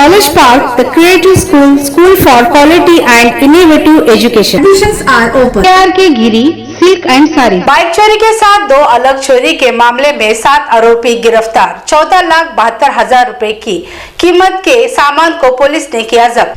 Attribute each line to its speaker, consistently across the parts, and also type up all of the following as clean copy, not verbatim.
Speaker 1: Knowledge Park, the creative school for quality and innovative education.
Speaker 2: Admissions are open.
Speaker 1: के गिरी silk and sari.
Speaker 3: Bike चोरी के साथ दो अलग चोरी के मामले में 7 आरोपी गिरफ्तार। 14,72,000 रुपए की कीमत के सामान को पुलिस ने किया जब्त।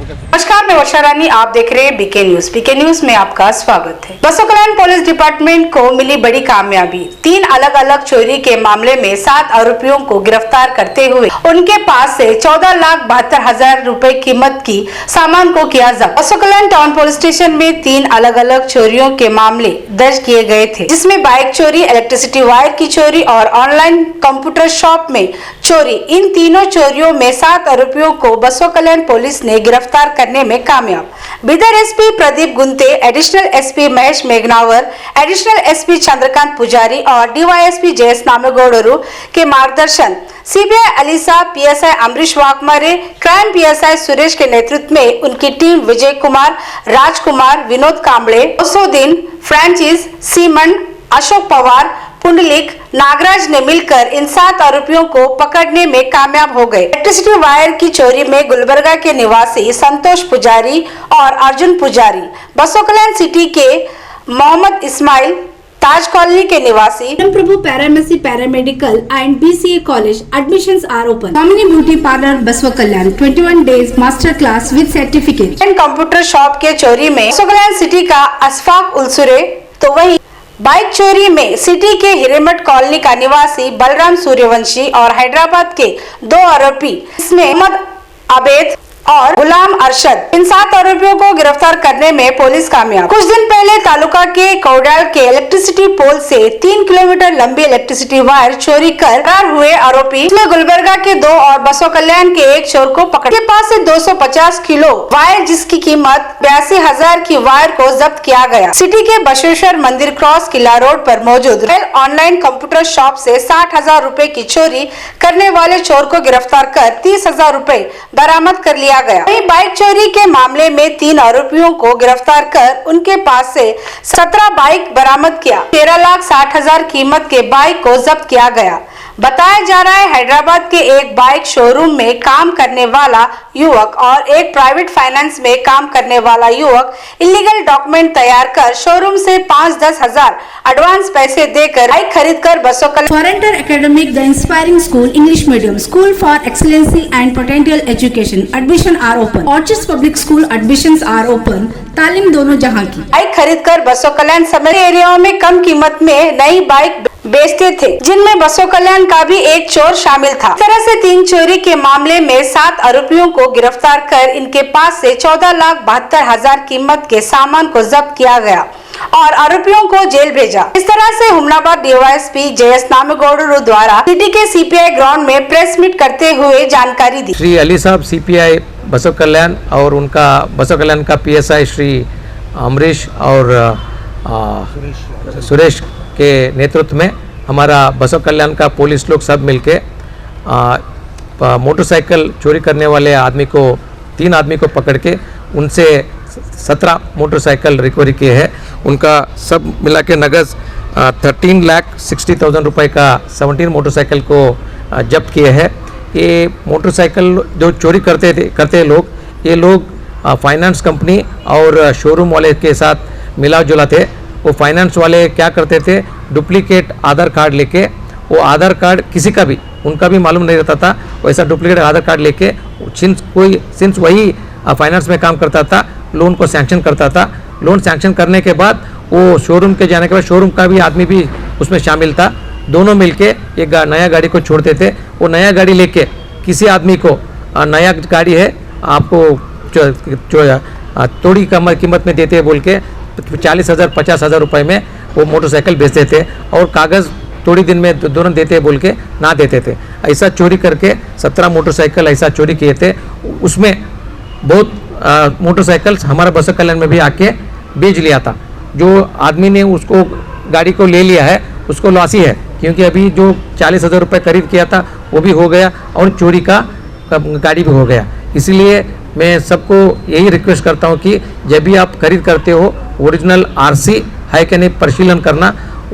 Speaker 3: नमस्कार, मैं वर्षा रानी, आप देख रहे हैं बीके न्यूज। बीके न्यूज में आपका स्वागत है। बसों कल्याण पुलिस डिपार्टमेंट को मिली बड़ी कामयाबी। 3 अलग अलग चोरी के मामले में 7 आरोपियों को गिरफ्तार करते हुए उनके पास से 14,72,000 रुपए कीमत की सामान को किया जब्त। बसों कल्याण टाउन पुलिस स्टेशन में 3 अलग अलग चोरियों के मामले दर्ज किए गए थे, जिसमें बाइक चोरी, इलेक्ट्रिसिटी वायर की चोरी और ऑनलाइन कंप्यूटर शॉप में चोरी। इन तीनों चोरियों में 7 आरोपियों को बसों कल्याण पुलिस ने गिरफ्तार करने में कामयाब। Bidar SP Pradeep Gunte, additional SP Mahesh Meghannavar, additional SP Chandrakant Pujari और डीवाईएसपी जयस नामेगौडरू के मार्गदर्शन, CBI Alisa, PSI Amrish Waghmare, crime PSI Suresh के नेतृत्व में उनकी टीम विजय कुमार, राजकुमार, विनोद कांबळे, ओसोदीन, फ्रांसिस, सीमन, अशोक पवार, पुंडलिक, नागराज ने मिलकर इन 7 आरोपियों को पकड़ने में कामयाब हो गए। इलेक्ट्रिसिटी वायर की चोरी में गुलबर्गा के निवासी संतोष पुजारी और अर्जुन पुजारी, बसों कल्याण सिटी के मोहम्मद इस्माइल, ताज कॉलोनी के निवासी
Speaker 2: प्रभु पैरामेसी paramedical and BCA college admissions are open. Kamini Beauty Parlor Basava Kalyan 21 days master class with certificate.
Speaker 3: Computer shop के चोरी में बसों कल्याण सिटी का अशफाक उलसुरे, तो वही बाइक चोरी में सिटी के हिरेमठ कॉलोनी का निवासी बलराम सूर्यवंशी और हैदराबाद के 2 आरोपी, इसमें मोहम्मद आबेद और गुलाम अरशद, इन 7 आरोपियों को गिरफ्तार करने में पुलिस कामयाब। कुछ दिन पहले तालुका के कौडाल के इलेक्ट्रिसिटी पोल से 3 किलोमीटर लंबी इलेक्ट्रिसिटी वायर चोरी कर फरार हुए आरोपी, इसमें गुलबर्गा के 2 और बसों कल्याण के 1 चोर को पकड़ के पास से 250 किलो वायर, जिसकी कीमत 82,000 की वायर को जब्त किया गया। सिटी के बसवेश्वर मंदिर क्रॉस किला रोड पर मौजूद ऑनलाइन कंप्यूटर शॉप से 60,000 रुपए की चोरी करने वाले चोर को गिरफ्तार कर 30,000 रुपए बरामद कर लिया गया। वहीं बाइक चोरी के मामले में 3 आरोपियों को गिरफ्तार कर उनके पास से 17 बाइक बरामद किया। 13,60,000 कीमत के बाइक को जब्त किया गया। बताया जा रहा है हैदराबाद के एक बाइक शोरूम में काम करने वाला युवक और एक प्राइवेट फाइनेंस में काम करने वाला युवक इलीगल डॉक्यूमेंट तैयार कर शोरूम से 5-10 हजार एडवांस पैसे देकर बाइक खरीद कर बसों का
Speaker 2: Foreigner Academic, the inspiring school, English medium, school for excellency and potential education. Admission are open. Orchards Public School admissions are open. तालीम दोनों जहां की।
Speaker 3: बाइक खरीद कर बसों कल्याण समेत एरियाओं में कम कीमत में नई बाइक बेचते थे, जिनमें बसों कल्याण का भी एक चोर शामिल था। इस तरह से 3 चोरी के मामले में 7 आरोपियों को गिरफ्तार कर इनके पास से 14,72,000 कीमत के सामान को जब्त किया गया और आरोपियों को जेल भेजा। इस तरह से हुमनाबाद डीवाईएसपी जयस नामेगौडरू द्वारा सिटी के सीपीआई ग्राउंड में प्रेस मीट करते हुए जानकारी दी।
Speaker 4: श्री अली साहब सीपीआई बसों कल्याण और उनका बसों कल्याण का पीएसआई श्री अमरीश और सुरेश के नेतृत्व में हमारा बसों कल्याण का पुलिस लोग सब मिलके मोटरसाइकिल चोरी करने वाले आदमी को 3 आदमी को पकड़ के उनसे 17 मोटरसाइकिल रिकवरी किए हैं। उनका सब मिला के नगद 13,60,000 रुपये का 17 मोटरसाइकिल को जब्त किए हैं। ये मोटरसाइकिल जो चोरी करते लोग, ये लोग फाइनेंस कंपनी और शोरूम वाले के साथ मिला जुला थे। वो फाइनेंस वाले क्या करते थे, डुप्लीकेट आधार कार्ड लेके, वो आधार कार्ड किसी का भी उनका भी मालूम नहीं रहता था, वैसा डुप्लीकेट आधार कार्ड लेके सिंस वही फाइनेंस में काम करता था, लोन को सैंक्शन करता था। लोन सैंक्शन करने के बाद वो शोरूम के जाने के बाद शोरूम का भी आदमी भी उसमें शामिल था। दोनों मिलके एक नया गाड़ी को छोड़ते थे। वो नया गाड़ी लेके किसी आदमी को नया गाड़ी है आपको थोड़ी कम कीमत में देते हैं बोल के 40,000 50,000 रुपये में वो मोटरसाइकिल बेचते थे और कागज़ थोड़ी दिन में दोनों देते बोल के ना देते थे। ऐसा चोरी करके 17 मोटरसाइकिल ऐसा चोरी किए थे। उसमें बहुत मोटरसाइकिल्स हमारा बसों कल्याण में भी आके बेच लिया था। जो आदमी ने उसको गाड़ी को ले लिया है उसको लॉसी है, क्योंकि अभी जो 40,000 रुपये खरीद किया था वो भी हो गया और चोरी का गाड़ी भी हो गया। इसलिए मैं सबको यही रिक्वेस्ट करता हूँ कि जब भी आप खरीद करते हो ओरिजिनल आरसी है कि नहीं परिशीलन करना।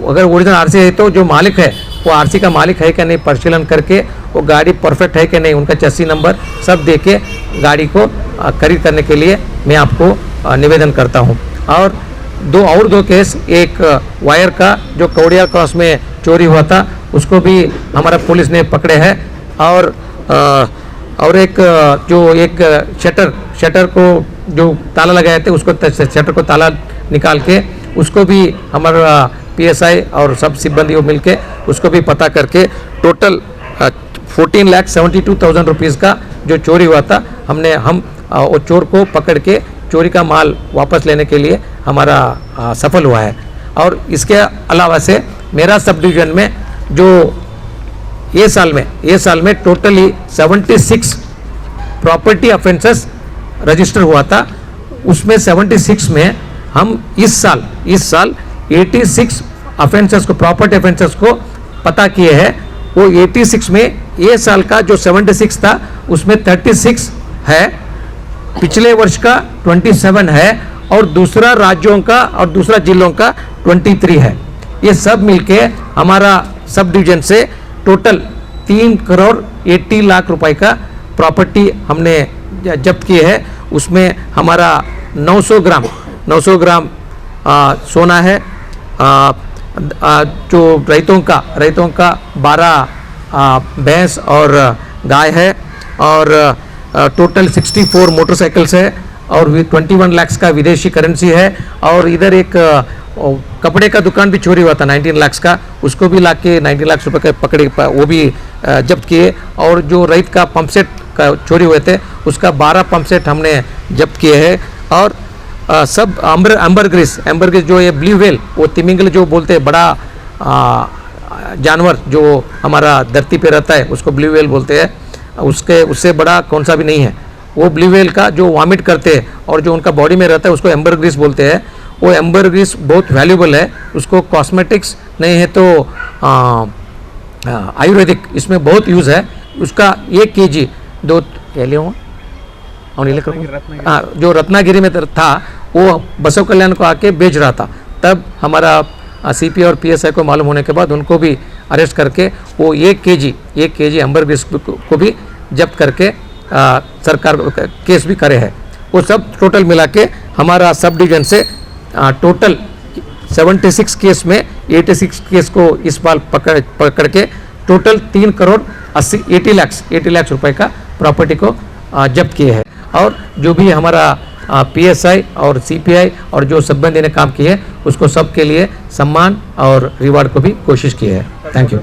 Speaker 4: अगर ओरिजिनल आरसी है तो जो मालिक है वो आरसी का मालिक है कि नहीं परिशीलन करके वो गाड़ी परफेक्ट है कि नहीं, उनका चस्सी नंबर सब दे के गाड़ी को खरीद करने के लिए मैं आपको निवेदन करता हूँ। और दो केस, एक वायर का जो कौड़िया क्रॉस में चोरी हुआ था उसको भी हमारा पुलिस ने पकड़े हैं, और एक शटर को जो ताला लगाए थे उसको शटर को ताला निकाल के उसको भी हमारा पीएसआई और सब सिब्बंदी मिल के उसको भी पता करके टोटल 14,72,000 रुपीज़ का जो चोरी हुआ था हम वो चोर को पकड़ के चोरी का माल वापस लेने के लिए हमारा सफल हुआ है। और इसके अलावा से मेरा सब डिवीजन में जो ये साल में टोटली 76 प्रॉपर्टी ऑफेंसेस रजिस्टर हुआ था, उसमें 76 में हम इस साल 86 ऑफेंसेस को, प्रॉपर्टी ऑफेंसेस को पता किए हैं। वो 86 में ये साल का जो 76 था उसमें 36 है, पिछले वर्ष का 27 है, और दूसरा राज्यों का और दूसरा जिलों का 23 है। ये सब मिलके हमारा सब डिवीजन से टोटल 3 करोड़ 80 लाख रुपए का प्रॉपर्टी हमने जब्त किए है। उसमें हमारा 900 ग्राम सोना है, जो रैतों का 12 भैंस और गाय है, और टोटल 64 मोटरसाइकिल्स है, और 21 लाख का विदेशी करेंसी है। और इधर एक कपड़े का दुकान भी चोरी हुआ था 19 लाख का, उसको भी ला के 19 लाख रुपए के पकड़े, वो भी जब्त किए। और जो रैत का पंप सेट का चोरी हुए थे उसका 12 पंप सेट हमने जब्त किए हैं। और सब एम्बर ग्रीस जो ये ब्लू व्हेल, वो तिमिंगल जो बोलते हैं, बड़ा जानवर जो हमारा धरती पे रहता है उसको ब्लू व्हेल बोलते हैं, उससे बड़ा कौन सा भी नहीं है। वो ब्लू व्हेल का जो वॉमिट करते हैं और जो उनका बॉडी में रहता है उसको एम्बर ग्रीस बोलते हैं। वो एम्बर ग्रीस बहुत वैल्यूबल है, उसको कॉस्मेटिक्स नहीं है तो आयुर्वेदिक इसमें बहुत यूज़ है। उसका 1 kg जो रत्नागिरी में था वो बसव कल्याण को आके बेच रहा था, तब हमारा सीपी और पीएसआई को मालूम होने के बाद उनको भी अरेस्ट करके वो 1 kg एम्बर ग्रीस को भी जब्त करके सरकार केस भी करे है। वो सब टोटल मिला के हमारा सब डिवीजन से टोटल 76 केस में 86 केस को इस बार पकड़ के टोटल 3 करोड़ 80 लाख रुपए का प्रॉपर्टी को जब्त किए हैं। और जो भी हमारा पीएसआई और सीपीआई और जो सिब्बंदी ने काम किए उसको सबके लिए सम्मान और रिवार्ड को भी कोशिश की है। Thank you.